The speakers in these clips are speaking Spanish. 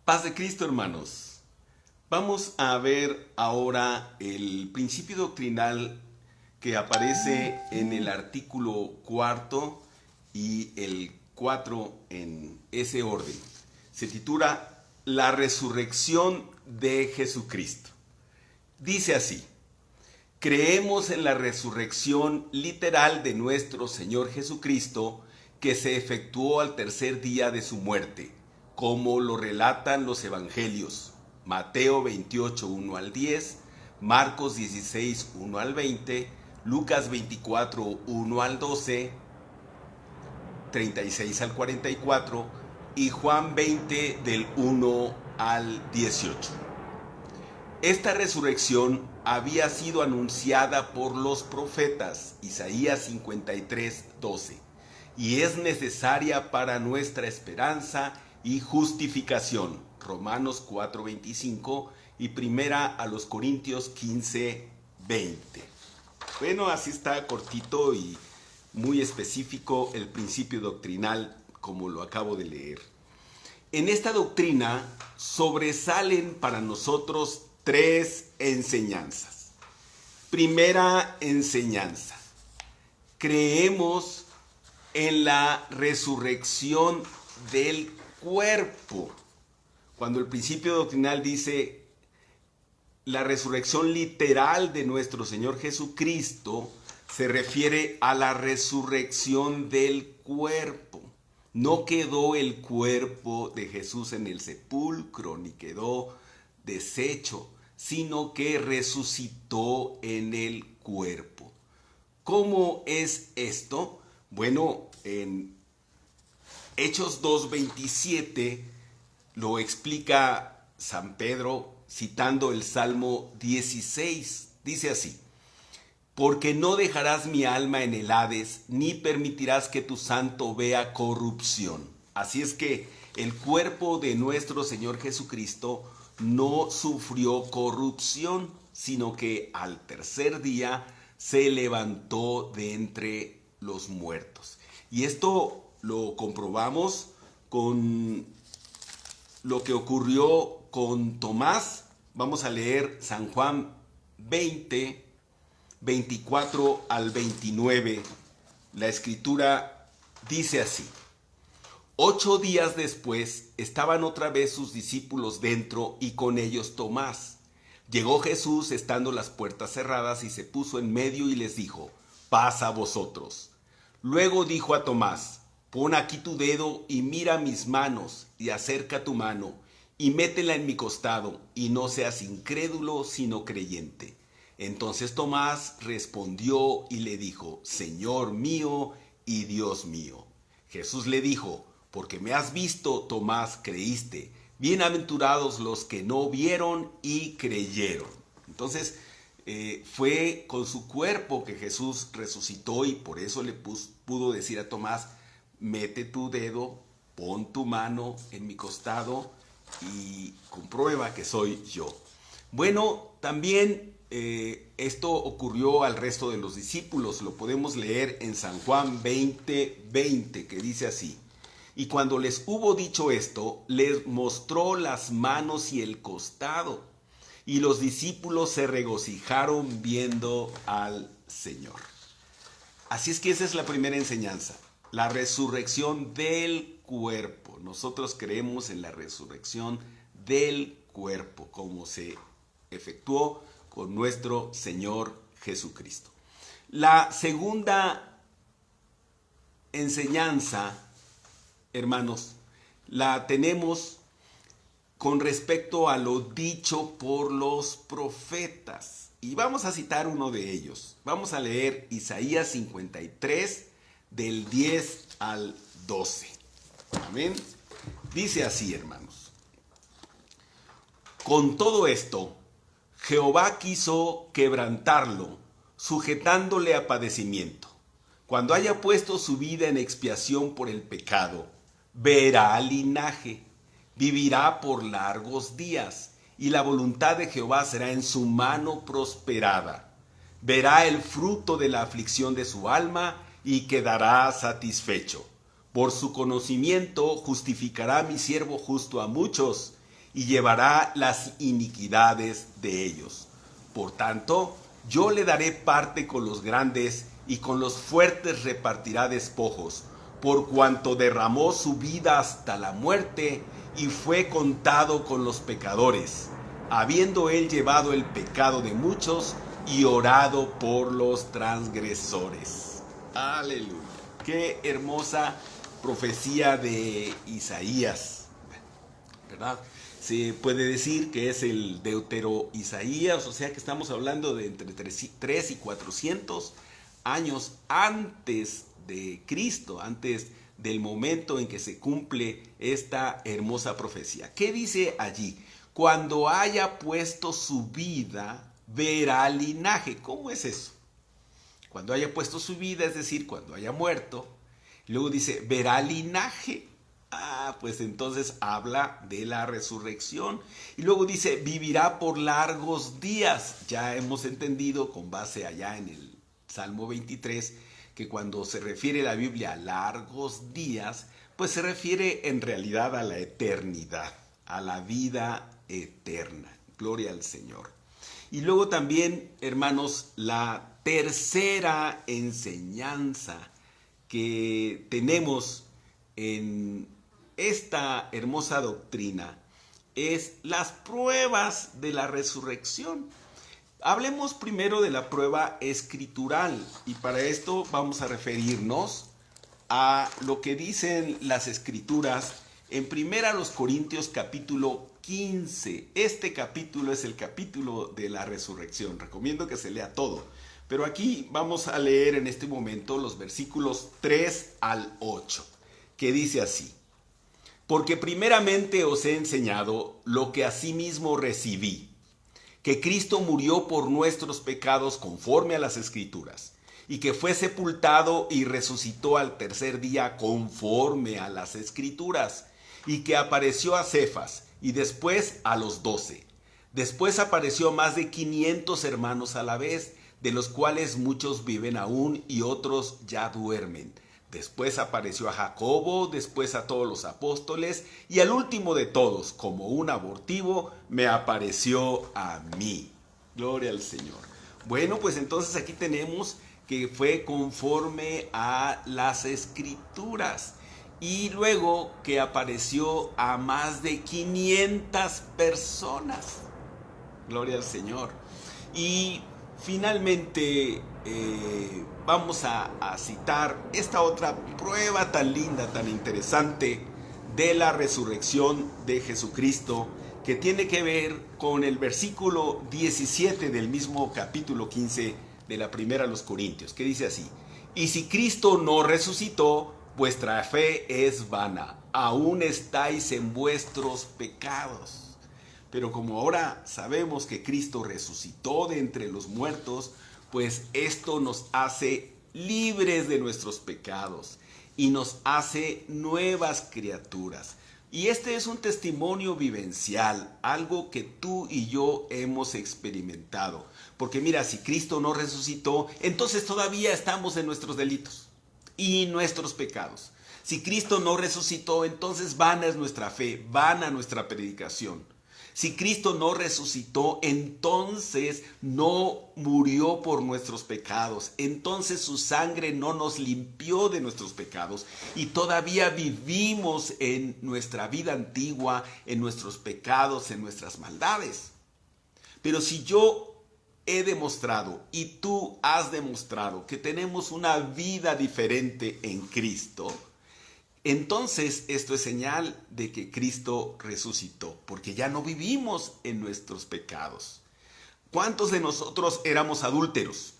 Paz de Cristo, hermanos. Vamos a ver ahora el principio doctrinal que aparece en el artículo 4 y el 4 en ese orden. Se titula La resurrección de Jesucristo. Dice así: creemos en la resurrección literal de nuestro Señor Jesucristo, que se efectuó al tercer día de su muerte, como lo relatan los evangelios. Mateo 28, 1 al 10, Marcos 16, 1 al 20, Lucas 24, 1 al 12, 36 al 44 y Juan 20 del 1 al 18. Esta resurrección había sido anunciada por los profetas, Isaías 53, 12, y es necesaria para nuestra esperanza y justificación, Romanos 4, 25 y primera a los Corintios 15, 20. Bueno, así está cortito y muy específico el principio doctrinal, como lo acabo de leer. En esta doctrina sobresalen para nosotros tres enseñanzas. Primera enseñanza: creemos en la resurrección del cuerpo. Cuando el principio doctrinal dice la resurrección literal de nuestro Señor Jesucristo, se refiere a la resurrección del cuerpo. No quedó el cuerpo de Jesús en el sepulcro, ni quedó deshecho, sino que resucitó en el cuerpo. ¿Cómo es esto? Bueno, en Hechos 2:27 lo explica San Pedro citando el Salmo 16. Dice así: porque no dejarás mi alma en el Hades, ni permitirás que tu santo vea corrupción. Así es que el cuerpo de nuestro Señor Jesucristo no sufrió corrupción, sino que al tercer día se levantó de entre los muertos. Y esto lo comprobamos con lo que ocurrió con Tomás. Vamos a leer San Juan 20, 24 al 29. La escritura dice así: 8 días después estaban otra vez sus discípulos dentro y con ellos Tomás. Llegó Jesús estando las puertas cerradas y se puso en medio y les dijo: paz a vosotros. Luego dijo a Tomás: pon aquí tu dedo y mira mis manos, y acerca tu mano y métela en mi costado, y no seas incrédulo sino creyente. Entonces Tomás respondió y le dijo: Señor mío y Dios mío. Jesús le dijo: porque me has visto, Tomás, creíste. Bienaventurados los que no vieron y creyeron. Entonces fue con su cuerpo que Jesús resucitó, y por eso le pudo decir a Tomás: mete tu dedo, pon tu mano en mi costado y comprueba que soy yo. Bueno, también esto ocurrió al resto de los discípulos. Lo podemos leer en San Juan 20, 20, que dice así: y cuando les hubo dicho esto, les mostró las manos y el costado, y los discípulos se regocijaron viendo al Señor. Así es que esa es la primera enseñanza, la resurrección del cuerpo. Nosotros creemos en la resurrección del cuerpo, como se efectuó con nuestro Señor Jesucristo. La segunda enseñanza, hermanos, la tenemos con respecto a lo dicho por los profetas. Y vamos a citar uno de ellos. Vamos a leer Isaías 53, del 10 al 12. Amén. Dice así, hermanos: con todo esto, Jehová quiso quebrantarlo, sujetándole a padecimiento. Cuando haya puesto su vida en expiación por el pecado, verá linaje, vivirá por largos días, y la voluntad de Jehová será en su mano prosperada. Verá el fruto de la aflicción de su alma y quedará satisfecho. Por su conocimiento justificará mi siervo justo a muchos, y llevará las iniquidades de ellos. Por tanto, yo le daré parte con los grandes y con los fuertes repartirá despojos, por cuanto derramó su vida hasta la muerte y fue contado con los pecadores, habiendo él llevado el pecado de muchos y orado por los transgresores. Aleluya. Qué hermosa profecía de Isaías, ¿verdad? Se puede decir que es el Deutero Isaías, o sea que estamos hablando de entre 3 y 400 años antes de Cristo, antes del momento en que se cumple esta hermosa profecía. ¿Qué dice allí? Cuando haya puesto su vida, verá linaje. ¿Cómo es eso? Cuando haya puesto su vida, es decir, cuando haya muerto. Luego dice, verá linaje. Pues entonces habla de la resurrección. Y luego dice, vivirá por largos días. Ya hemos entendido con base allá en el Salmo 23, que cuando se refiere la Biblia a largos días, pues se refiere en realidad a la eternidad, a la vida eterna. Gloria al Señor. Y luego también, hermanos, la tercera enseñanza que tenemos en esta hermosa doctrina es las pruebas de la resurrección. Hablemos primero de la prueba escritural y para esto vamos a referirnos a lo que dicen las escrituras en 1 Corintios capítulo 15. Este capítulo es el capítulo de la resurrección. Recomiendo que se lea todo. Pero aquí vamos a leer en este momento los versículos 3 al 8, que dice así. Porque primeramente os he enseñado lo que asimismo recibí, que Cristo murió por nuestros pecados conforme a las Escrituras, y que fue sepultado y resucitó al tercer día conforme a las Escrituras, y que apareció a Cefas y después a los 12. Después apareció a más de 500 hermanos a la vez, de los cuales muchos viven aún y otros ya duermen. Después apareció a Jacobo, después a todos los apóstoles y al último de todos, como un abortivo, me apareció a mí. Gloria al Señor. Bueno, pues entonces aquí tenemos que fue conforme a las Escrituras. Y luego que apareció a más de 500 personas. Gloria al Señor. Y finalmente vamos a citar esta otra prueba tan linda, tan interesante de la resurrección de Jesucristo, que tiene que ver con el versículo 17 del mismo capítulo 15 de la primera a los Corintios, que dice así: y si Cristo no resucitó, vuestra fe es vana, aún estáis en vuestros pecados. Pero como ahora sabemos que Cristo resucitó de entre los muertos, pues esto nos hace libres de nuestros pecados y nos hace nuevas criaturas. Y este es un testimonio vivencial, algo que tú y yo hemos experimentado. Porque mira, si Cristo no resucitó, entonces todavía estamos en nuestros delitos y nuestros pecados. Si Cristo no resucitó, entonces vana es nuestra fe, vana nuestra predicación. Si Cristo no resucitó, entonces no murió por nuestros pecados. Entonces su sangre no nos limpió de nuestros pecados. Y todavía vivimos en nuestra vida antigua, en nuestros pecados, en nuestras maldades. Pero si yo he demostrado y tú has demostrado que tenemos una vida diferente en Cristo, entonces esto es señal de que Cristo resucitó, porque ya no vivimos en nuestros pecados. ¿Cuántos de nosotros éramos adúlteros?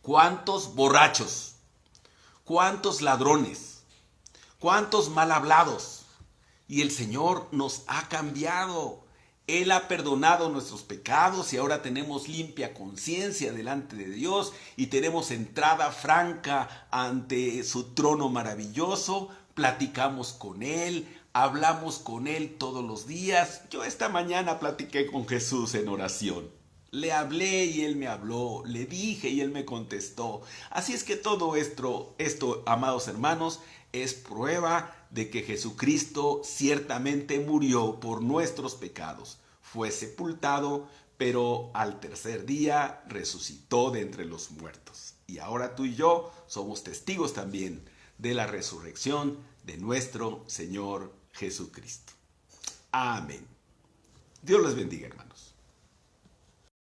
¿Cuántos borrachos? ¿Cuántos ladrones? ¿Cuántos mal hablados? Y el Señor nos ha cambiado. Él ha perdonado nuestros pecados y ahora tenemos limpia conciencia delante de Dios y tenemos entrada franca ante su trono maravilloso. Platicamos con Él, hablamos con Él todos los días. Yo esta mañana platiqué con Jesús en oración. Le hablé y Él me habló, le dije y Él me contestó. Así es que todo esto, amados hermanos, es prueba de que Jesucristo ciertamente murió por nuestros pecados, fue sepultado, pero al tercer día resucitó de entre los muertos. Y ahora tú y yo somos testigos también de la resurrección de nuestro Señor Jesucristo. Amén. Dios les bendiga, hermanos.